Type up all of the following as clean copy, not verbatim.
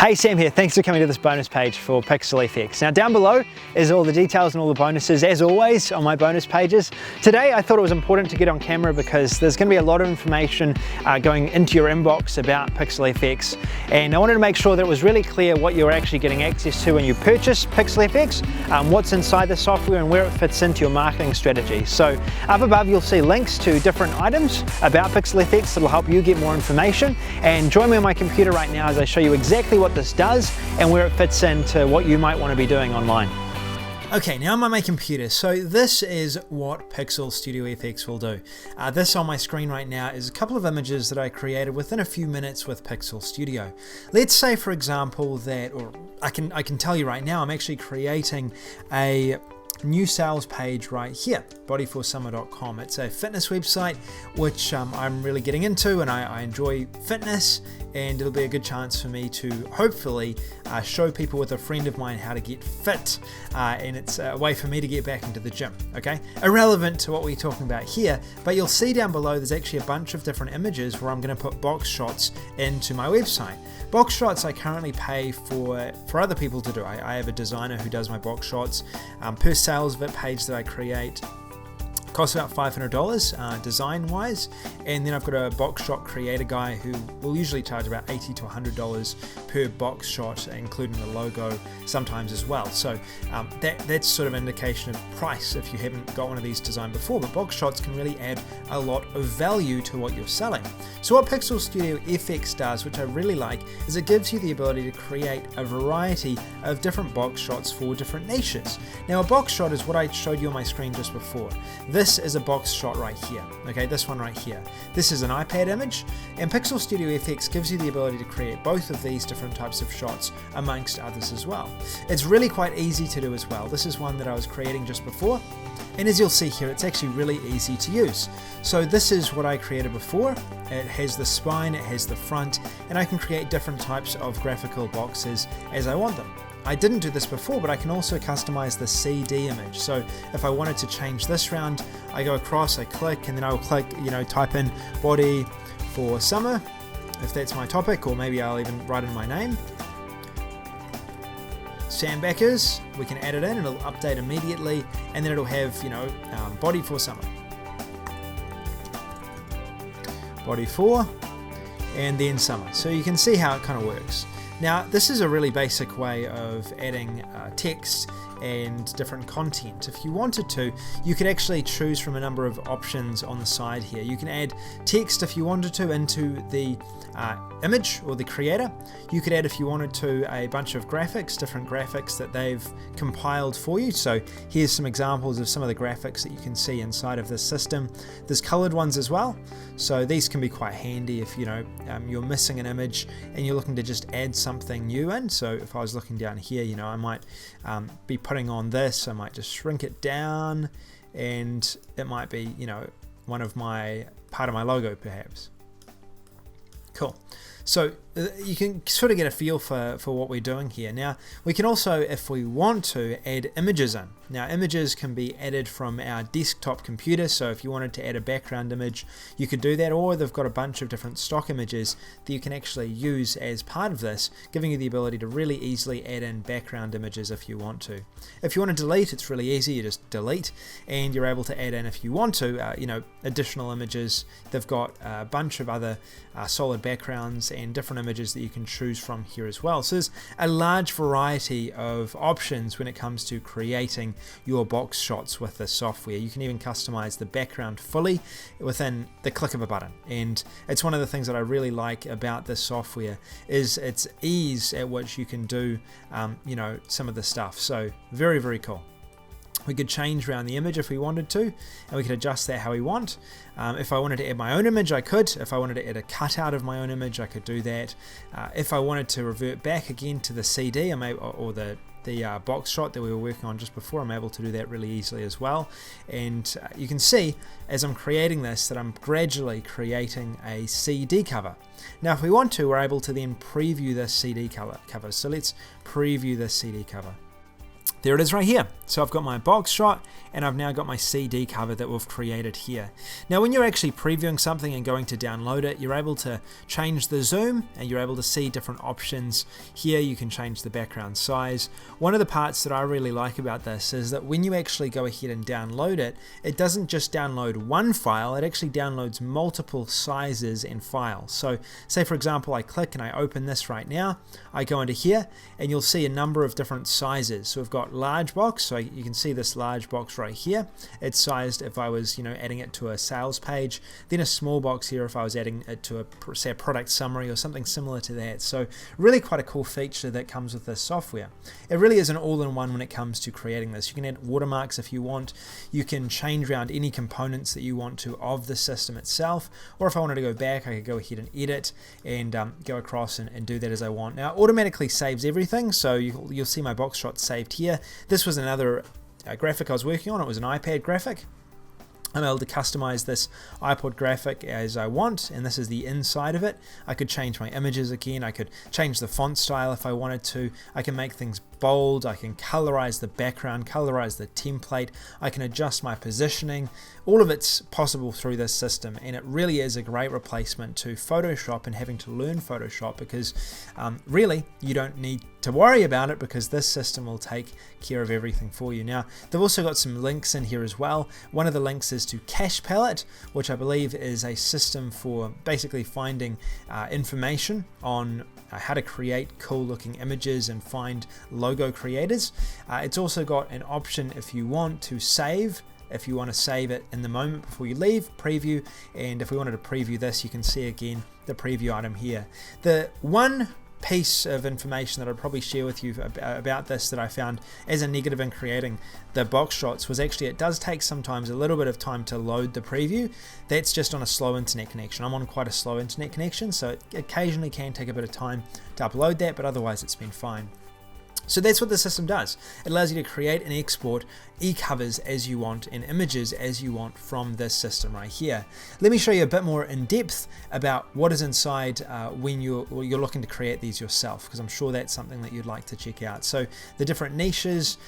Hey, Sam here. Thanks for coming to this bonus page for Pixel FX. Now down below is all the details and all the bonuses, as always, on my bonus pages. Today I thought it was important to get on camera because there's going to be a lot of information going into your inbox about Pixel FX, and I wanted to make sure that it was really clear what you're actually getting access to when you purchase Pixel FX, what's inside the software and where it fits into your marketing strategy. So up above you'll see links to different items about Pixel FX that will help you get more information, and join me on my computer right now as I show you exactly what this does and where it fits into what you might want to be doing online. Okay, now I'm on my computer, so this is what Pixel Studio FX will do. This on my screen right now is a couple of images that I created within a few minutes with Pixel Studio. Let's say, for example, that, or I can tell you right now, I'm actually creating a new sales page right here, bodyforsummer.com. It's a fitness website which I'm really getting into, and I enjoy fitness, and it'll be a good chance for me to hopefully show people with a friend of mine how to get fit, and it's a way for me to get back into the gym. Okay, irrelevant to what we're talking about here, but you'll see down below there's actually a bunch of different images where I'm going to put box shots into my website. Box shots I currently pay for other people to do. I have a designer who does my box shots per sales vid page that I create. Costs about $500 design wise, and then I've got a box shot creator guy who will usually charge about $80 to $100 per box shot, including the logo sometimes as well. So that's sort of indication of price if you haven't got one of these designed before, but box shots can really add a lot of value to what you're selling. So what Pixel Studio FX does, which I really like, is it gives you the ability to create a variety of different box shots for different niches. Now a box shot is what I showed you on my screen just before. This is a box shot right here, okay, this one right here. This is an iPad image, and Pixel Studio FX gives you the ability to create both of these different types of shots amongst others as well. It's really quite easy to do as well. This is one that I was creating just before, and as you'll see here, it's actually really easy to use. So this is what I created before. It has the spine, it has the front, and I can create different types of graphical boxes as I want them. I didn't do this before, but I can also customize the CD image. So if I wanted to change this round, I go across, I click, and then I'll click, type in body for summer, if that's my topic, or maybe I'll even write in my name. Sam Backers, we can add it in, it'll update immediately, and then it'll have, body for summer. Body for, and then summer. So you can see how it kind of works. Now, this is a really basic way of adding text and different content. If you wanted to, you could actually choose from a number of options on the side here. You can add text if you wanted to into the image or the creator. You could add, if you wanted to, a bunch of graphics, different graphics that they've compiled for you. So here's some examples of some of the graphics that you can see inside of this system. There's colored ones as well. So these can be quite handy if you're missing an image and you're looking to just add something new in. So if I was looking down here, I might be putting on this. I might just shrink it down, and it might be part of my logo perhaps. Cool. So you can sort of get a feel for what we're doing here. Now we can also, if we want to, add images in. Now images can be added from our desktop computer, so if you wanted to add a background image you could do that, or they've got a bunch of different stock images that you can actually use as part of this, giving you the ability to really easily add in background images if you want to. If you want to delete, it's really easy, you just delete, and you're able to add in, if you want to, additional images. They've got a bunch of other solid backgrounds and different images that you can choose from here as well. So there's a large variety of options when it comes to creating your box shots with this software. You can even customize the background fully within the click of a button, and it's one of the things that I really like about this software is its ease at which you can do some of the stuff. So very, very cool. We could change around the image if we wanted to, and we could adjust that how we want. If I wanted to add my own image, I could. If I wanted to add a cutout of my own image, I could do that. If I wanted to revert back again to the CD or the box shot that we were working on just before, I'm able to do that really easily as well. And you can see as I'm creating this that I'm gradually creating a CD cover. Now if we want to, we're able to then preview this CD cover. So let's preview this CD cover. there it is right here. So I've got my box shot and I've now got my CD cover that we've created here. Now when you're actually previewing something and going to download it, you're able to change the zoom and you're able to see different options. Here you can change the background size. One of the parts that I really like about this is that when you actually go ahead and download it, it doesn't just download one file, it actually downloads multiple sizes and files. So say for example I click and I open this right now, I go into here and you'll see a number of different sizes. So we've got large box, so you can see this large box right here. It's sized if I was adding it to a sales page, then a small box here if I was adding it to say a product summary or something similar to that. So really quite a cool feature that comes with this software. It really is an all-in-one when it comes to creating this. You can add watermarks if you want, you can change around any components that you want to of the system itself, or if I wanted to go back I could go ahead and edit and go across and do that as I want. Now it automatically saves everything, so you'll see my box shot saved here. This was another graphic I was working on. It was an iPad graphic. I'm able to customize this iPod graphic as I want, and this is the inside of it. I could change my images again, I could change the font style if I wanted to, I can make things bold, I can colorize the background, colorize the template, I can adjust my positioning. All of it's possible through this system, and it really is a great replacement to Photoshop and having to learn Photoshop, because really you don't need to worry about it because this system will take care of everything for you. Now they've also got some links in here as well. One of the links is to Cache Palette, which I believe is a system for basically finding information on how to create cool looking images and find logo creators. It's also got an option if you want to save. If you want to save it in the moment before you leave, preview, and if we wanted to preview this, you can see again the preview item here. The one piece of information that I'd probably share with you about this that I found as a negative in creating the box shots was actually it does take sometimes a little bit of time to load the preview. That's just on a slow internet connection. I'm on quite a slow internet connection, so it occasionally can take a bit of time to upload that, but otherwise it's been fine. So that's what the system does. It allows you to create and export e-covers as you want and images as you want from this system right here. Let me show you a bit more in depth about what is inside when you're looking to create these yourself, because I'm sure that's something that you'd like to check out. So the different niches,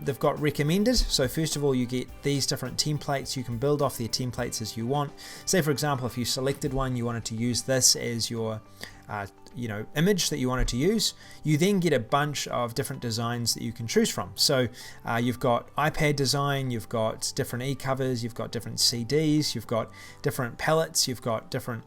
they've got recommended. So first of all, you get these different templates. You can build off their templates as you want. Say for example, if you selected one, you wanted to use this as your image that you wanted to use, you then get a bunch of different designs that you can choose from. So you've got iPad design, you've got different e-covers, you've got different CDs, you've got different palettes, you've got different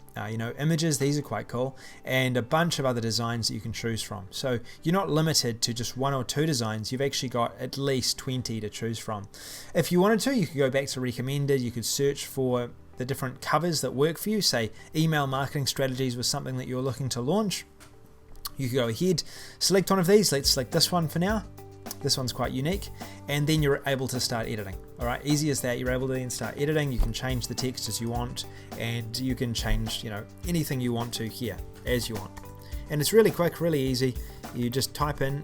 images. These are quite cool, and a bunch of other designs that you can choose from. So you're not limited to just one or two designs. You've actually got at least 20 to choose from. If you wanted to, you could go back to recommended. You could search for the different covers that work for you. Say email marketing strategies was something that you're looking to launch. You can go ahead, select one of these. Let's select this one for now. This one's quite unique, and then you're able to start editing. All right, easy as that. You're able to then start editing. You can change the text as you want, and you can change anything you want to here as you want. And it's really quick, really easy. You just type in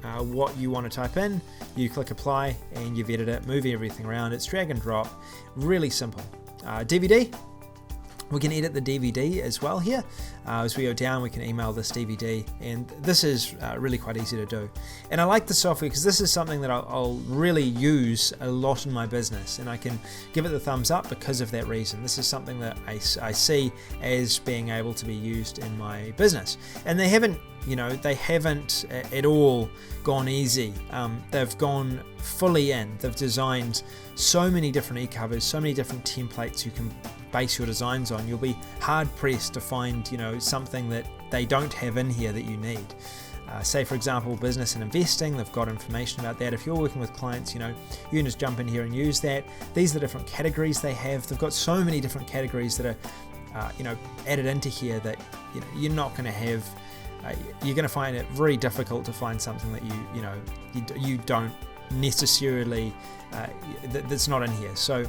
what you want to type in, you click apply, and you've edited it, moving everything around. It's drag and drop, really simple. DVD, we can edit the DVD as well here. As we go down, we can email this DVD, and this is really quite easy to do. And I like the software because this is something that I'll really use a lot in my business, and I can give it the thumbs up because of that reason. This is something that I see as being able to be used in my business, and they haven't at all gone easy. They've gone fully in. They've designed so many different e-covers, so many different templates you can base your designs on. You'll be hard pressed to find something that they don't have in here that you need. Say for example, business and investing, they've got information about that. If you're working with clients, you can just jump in here and use that. These are the different categories they have. They've got so many different categories that are added into here that you're not going to have. You're going to find it very difficult to find something that you don't necessarily that's not in here. So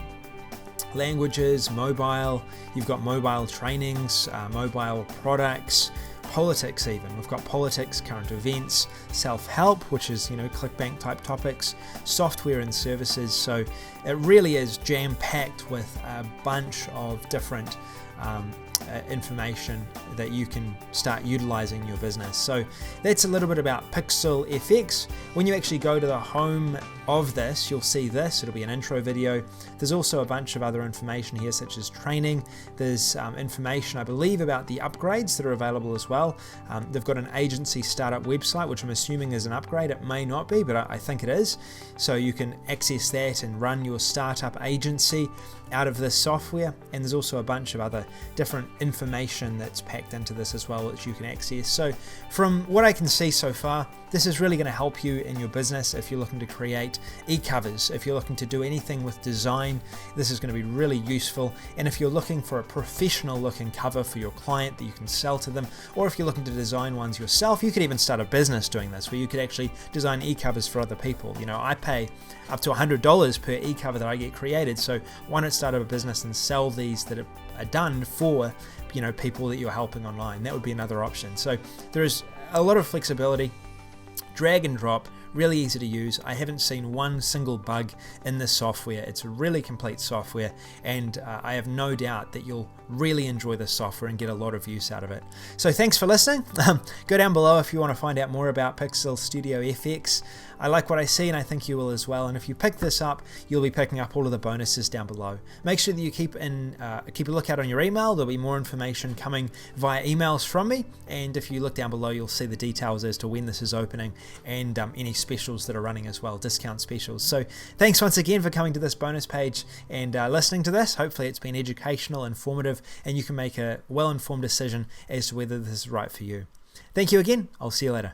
languages, mobile, you've got mobile trainings, mobile products, politics even. We've got politics, current events, self-help, which is ClickBank type topics, software and services. So it really is jam-packed with a bunch of different information that you can start utilizing in your business. So that's a little bit about Pixel FX. When you actually go to the home of this, you'll see this. It'll be an intro video. There's also a bunch of other information here, such as training. There's information, I believe, about the upgrades that are available as well. They've got an agency startup website, which I'm assuming is an upgrade. It may not be, but I think it is. So you can access that and run your startup agency out of this software. And there's also a bunch of other different information that's packed into this as well, which you can access. So from what I can see so far, this is really going to help you in your business if you're looking to create e-covers. If you're looking to do anything with design, this is going to be really useful. And if you're looking for a professional looking cover for your client that you can sell to them, or if you're looking to design ones yourself, you could even start a business doing this, where you could actually design e-covers for other people. You know, I pay up to $100 per e-cover that I get created. So why not start up a business and sell these that are done for, you know, people that you're helping online? That would be another option. So there is a lot of flexibility. Drag and drop, really easy to use. I haven't seen one single bug in this software. It's a really complete software, and I have no doubt that you'll really enjoy this software and get a lot of use out of it. So thanks for listening. Go down below if you want to find out more about Pixel Studio FX. I like what I see, and I think you will as well. And if you pick this up, you'll be picking up all of the bonuses down below. Make sure that you keep a lookout on your email. There'll be more information coming via emails from me. And if you look down below, you'll see the details as to when this is opening and any specials that are running as well, discount specials. So thanks once again for coming to this bonus page and listening to this. Hopefully it's been educational, informative, and you can make a well-informed decision as to whether this is right for you. Thank you again. I'll see you later.